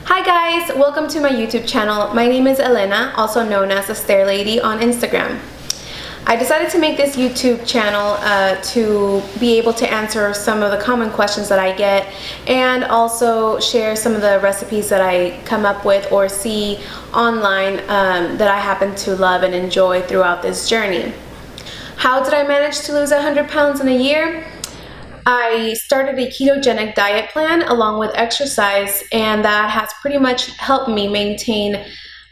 Hi guys, welcome to my YouTube channel. My name is Elena, also known as the Stair Lady on Instagram. I decided to make this YouTube channel to be able to answer some of the common questions that I get and also share some of the recipes that I come up with or see online that I happen to love and enjoy throughout this journey. How did I manage to lose 100 pounds in a year? I started a ketogenic diet plan along with exercise, and that has pretty much helped me maintain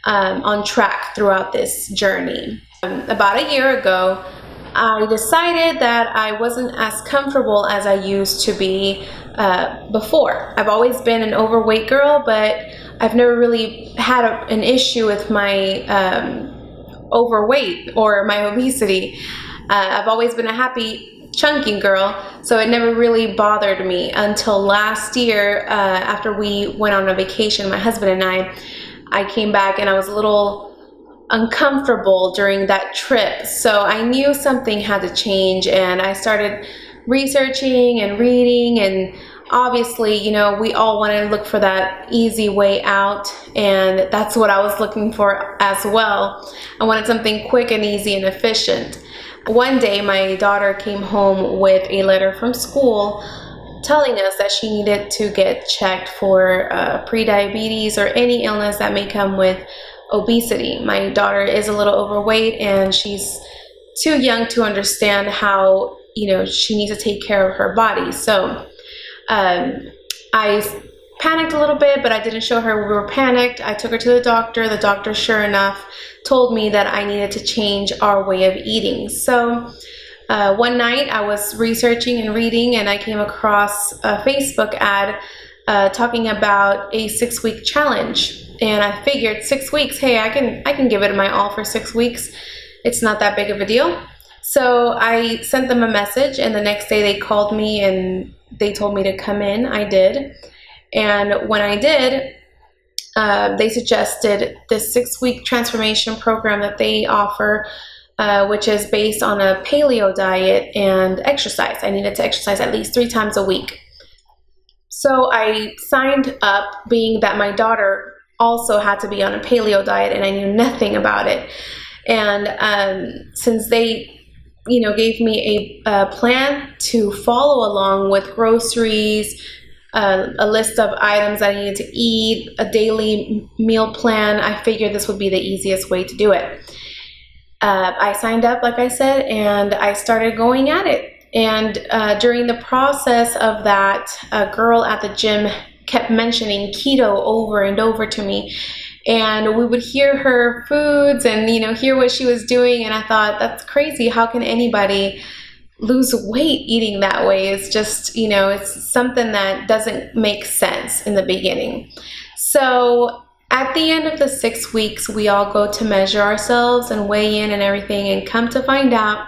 on track throughout this journey. About a year ago, I decided that I wasn't as comfortable as I used to be before. I've always been an overweight girl, but I've never really had an issue with my overweight or my obesity. I've always been a happy chunky girl, so it never really bothered me until last year after we went on a vacation, my husband and I came back and I was a little uncomfortable during that trip, so I knew something had to change, and I started researching and reading, and obviously, you know, we all want to look for that easy way out, and that's what I was looking for as well. I wanted something quick and easy and efficient. One day my daughter came home with a letter from school telling us that she needed to get checked for pre-diabetes or any illness that may come with obesity. My daughter is a little overweight and she's too young to understand how, you know, she needs to take care of her body. So I panicked a little bit, but I didn't show her we were panicked. I took her to the doctor. The doctor, sure enough, told me that I needed to change our way of eating. So one night I was researching and reading, and I came across a Facebook ad talking about a 6-week challenge. And I figured 6 weeks, hey, I can give it my all for 6 weeks. It's not that big of a deal. So I sent them a message, and the next day they called me and they told me to come in. I did. And when I did, they suggested this 6-week transformation program that they offer, which is based on a paleo diet and exercise. I needed to exercise at least 3 times a week. So I signed up, being that my daughter also had to be on a paleo diet and I knew nothing about it. And since they gave me a plan to follow along with groceries, a list of items that I needed to eat, a daily meal plan, I figured this would be the easiest way to do it. I signed up, like I said, and I started going at it. And during the process of that, a girl at the gym kept mentioning keto over and over to me. And we would hear her foods and, hear what she was doing. And I thought, that's crazy. How can anybody lose weight eating that way? It's just, it's something that doesn't make sense in the beginning. So at the end of the 6 weeks, we all go to measure ourselves and weigh in and everything, and come to find out,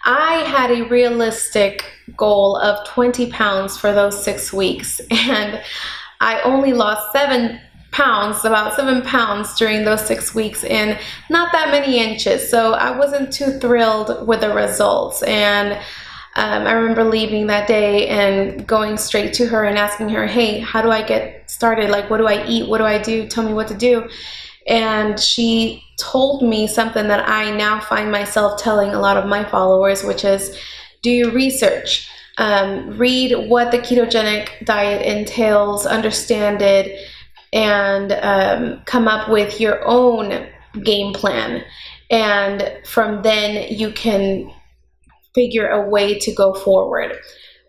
I had a realistic goal of 20 pounds for those 6 weeks, and I only lost 7 pounds, about 7 pounds during those 6 weeks, in not that many inches. So I wasn't too thrilled with the results. And I remember leaving that day and going straight to her and asking her, hey, how do I get started? Like, what do I eat? What do I do? Tell me what to do. And she told me something that I now find myself telling a lot of my followers, which is, do your research. Read what the ketogenic diet entails, understand it, and come up with your own game plan. And from then you can figure a way to go forward.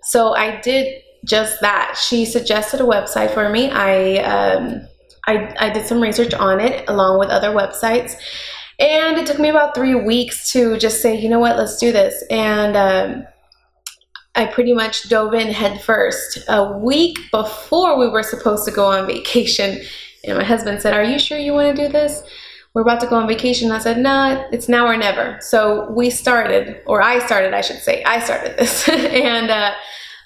So I did just that. She suggested a website for me. I did some research on it along with other websites, and it took me about 3 weeks to just say, you know what, let's do this. And I pretty much dove in head first. A week before we were supposed to go on vacation, and my husband said, are you sure you want to do this? We're about to go on vacation. I said, no, it's now or never. So I started this. And a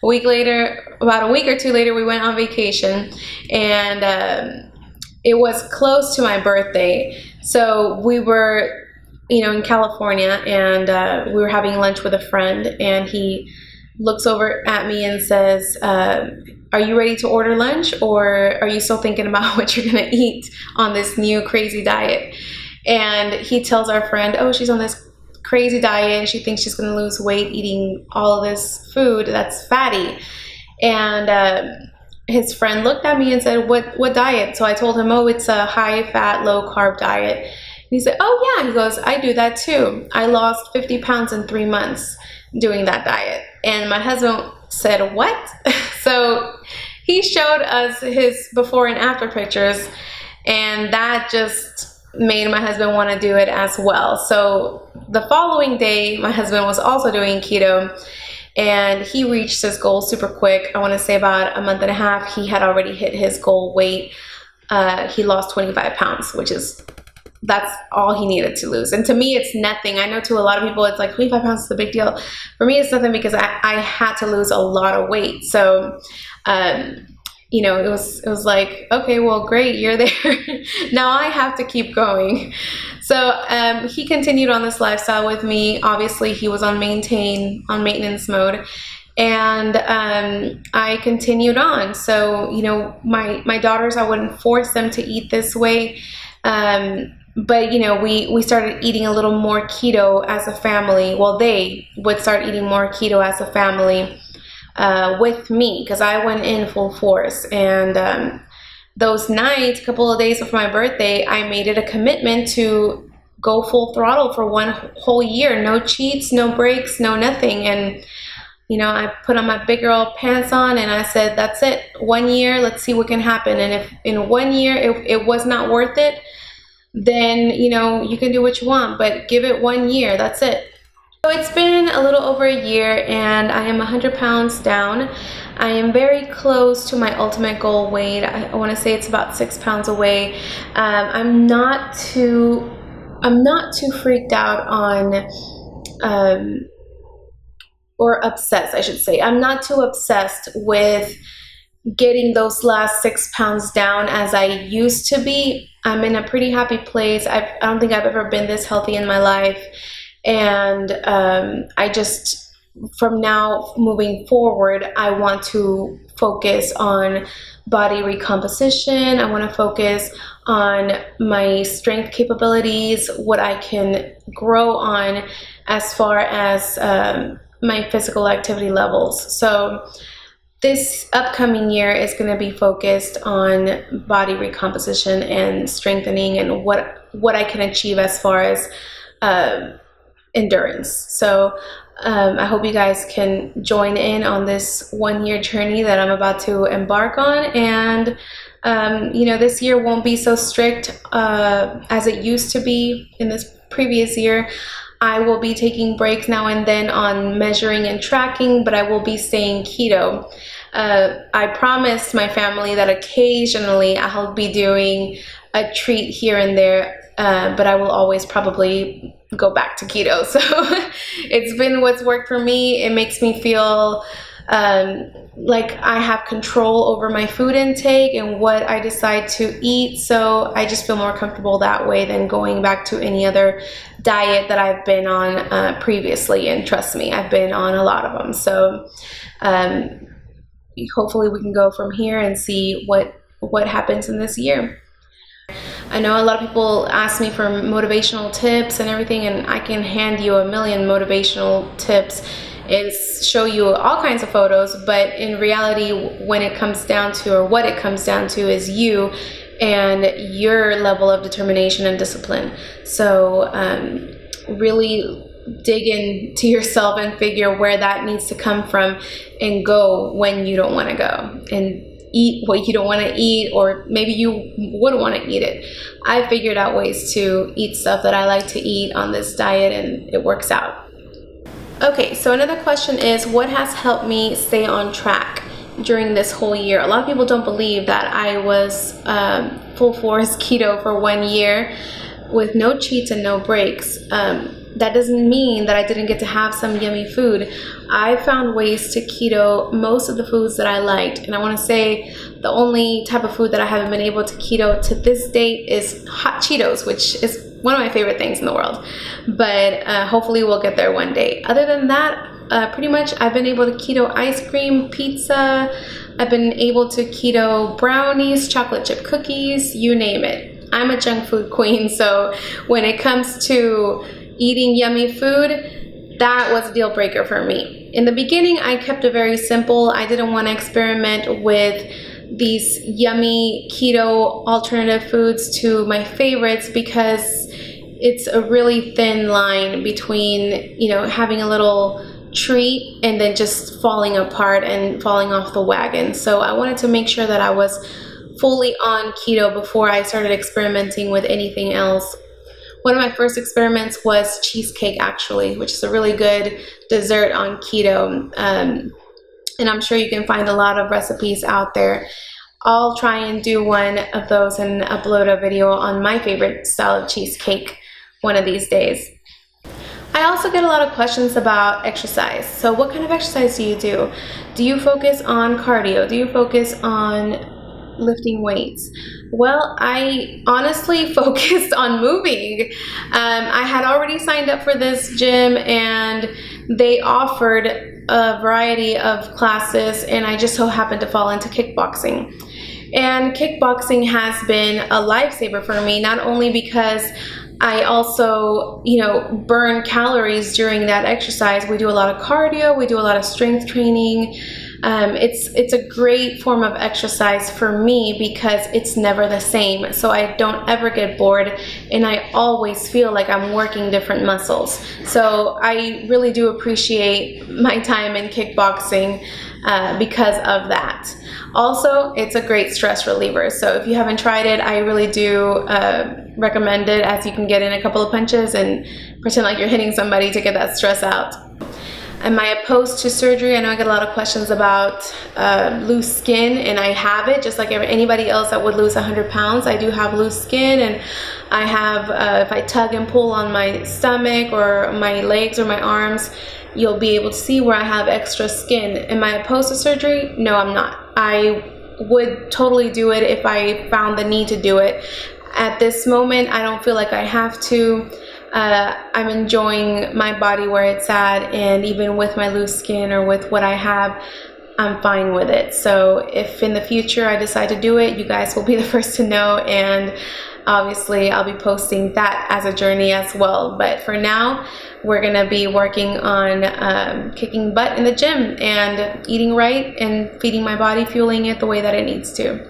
week later, about a week or two later, we went on vacation, and it was close to my birthday. So we were, in California, and we were having lunch with a friend, and he looks over at me and says, are you ready to order lunch, or are you still thinking about what you're gonna eat on this new crazy diet? And he tells our friend, oh, she's on this crazy diet and she thinks she's gonna lose weight eating all of this food that's fatty. And his friend looked at me and said, what diet? So I told him, oh, it's a high fat, low carb diet. And he said, oh yeah. He goes, I do that too. I lost 50 pounds in 3 months doing that diet. And my husband said, what? So he showed us his before and after pictures, and that just made my husband want to do it as well. So the following day, my husband was also doing keto, and he reached his goal super quick. I want to say about a month and a half, he had already hit his goal weight. He lost 25 pounds, that's all he needed to lose. And to me, it's nothing. I know to a lot of people, it's like 25 pounds is a big deal. For me, it's nothing because I had to lose a lot of weight. So, you know, it was like, okay, well, great, you're there. Now I have to keep going. So he continued on this lifestyle with me. Obviously, he was on maintenance mode. And I continued on. So, you know, my daughters, I wouldn't force them to eat this way. But, you know, we started eating a little more keto as a family. Well, they would start eating more keto as a family with me, because I went in full force. And those nights, a couple of days before my birthday, I made it a commitment to go full throttle for 1 whole year. No cheats, no breaks, no nothing. And, you know, I put on my big girl pants on and I said, that's it. 1 year, let's see what can happen. And if in 1 year it was not worth it, then, you know, you can do what you want, but give it 1 year. That's it. So it's been a little over a year and I am 100 pounds down. I am very close to my ultimate goal weight. I want to say it's about 6 pounds away. I'm not too freaked out on, or obsessed, I should say. I'm not too obsessed with getting those last 6 pounds down as I used to be. I'm in a pretty happy place. I don't think I've ever been this healthy in my life. And I just, from now moving forward, I want to focus on body recomposition. I want to focus on my strength capabilities, what I can grow on as far as my physical activity levels. So this upcoming year is going to be focused on body recomposition and strengthening and what I can achieve as far as endurance. So I hope you guys can join in on this 1 year journey that I'm about to embark on. And you know, this year won't be so strict as it used to be in this previous year. I will be taking breaks now and then on measuring and tracking, but I will be staying keto. I promised my family that occasionally I'll be doing a treat here and there, but I will always probably go back to keto. So it's been what's worked for me. It makes me feel like I have control over my food intake and what I decide to eat. So I just feel more comfortable that way than going back to any other diet that I've been on previously. And trust me, I've been on a lot of them. So hopefully we can go from here and see what happens in this year. I know a lot of people ask me for motivational tips and everything, and I can hand you a million motivational tips and show you all kinds of photos, but in reality, when it comes down to, or what it comes down to, is you and your level of determination and discipline. So really dig into yourself and figure where that needs to come from, and go when you don't want to go, and eat what you don't want to eat, or maybe you wouldn't want to eat it. I figured out ways to eat stuff that I like to eat on this diet, and it works out. Okay, so another question is, what has helped me stay on track during this whole year? A lot of people don't believe that I was full force keto for 1 year with no cheats and no breaks. That doesn't mean that I didn't get to have some yummy food. I found ways to keto most of the foods that I liked. And I want to say the only type of food that I haven't been able to keto to this date is hot Cheetos, which is one of my favorite things in the world. But hopefully we'll get there one day. Other than that, pretty much I've been able to keto ice cream, pizza. I've been able to keto brownies, chocolate chip cookies, you name it. I'm a junk food queen, so when it comes to eating yummy food, that was a deal breaker for me. In the beginning, I kept it very simple. I didn't want to experiment with these yummy keto alternative foods to my favorites because it's a really thin line between, you know, having a little treat and then just falling apart and falling off the wagon. So I wanted to make sure that I was fully on keto before I started experimenting with anything else. One of my first experiments was cheesecake, actually, which is a really good dessert on keto. And I'm sure you can find a lot of recipes out there. I'll try and do one of those and upload a video on my favorite style of cheesecake one of these days. I also get a lot of questions about exercise. So what kind of exercise do you do? Do you focus on cardio? Do you focus on lifting weights? Well, I honestly focused on moving. I had already signed up for this gym and they offered a variety of classes, and I just so happened to fall into kickboxing. And kickboxing has been a lifesaver for me, not only because I also, you know, burn calories during that exercise. We do a lot of cardio, we do a lot of strength training. It's a great form of exercise for me because it's never the same. So I don't ever get bored and I always feel like I'm working different muscles. So I really do appreciate my time in kickboxing because of that. Also, it's a great stress reliever. So if you haven't tried it, I really do recommend it, as you can get in a couple of punches and pretend like you're hitting somebody to get that stress out. Am I opposed to surgery? I know I get a lot of questions about loose skin, and I have it just like anybody else that would lose 100 pounds. I do have loose skin, and I have, if I tug and pull on my stomach or my legs or my arms, you'll be able to see where I have extra skin. Am I opposed to surgery? No, I'm not. I would totally do it if I found the need to do it. At this moment, I don't feel like I have to. I'm enjoying my body where it's at, and even with my loose skin or with what I have, I'm fine with it. So if in the future I decide to do it, you guys will be the first to know, and obviously I'll be posting that as a journey as well. But for now, we're gonna be working on kicking butt in the gym and eating right and feeding my body, fueling it the way that it needs to.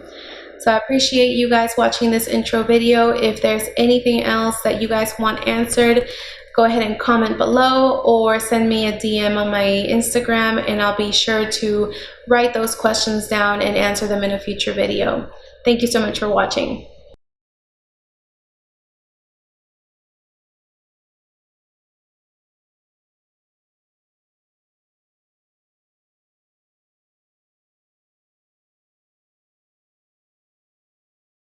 So I appreciate you guys watching this intro video. If there's anything else that you guys want answered, go ahead and comment below or send me a DM on my Instagram, and I'll be sure to write those questions down and answer them in a future video. Thank you so much for watching.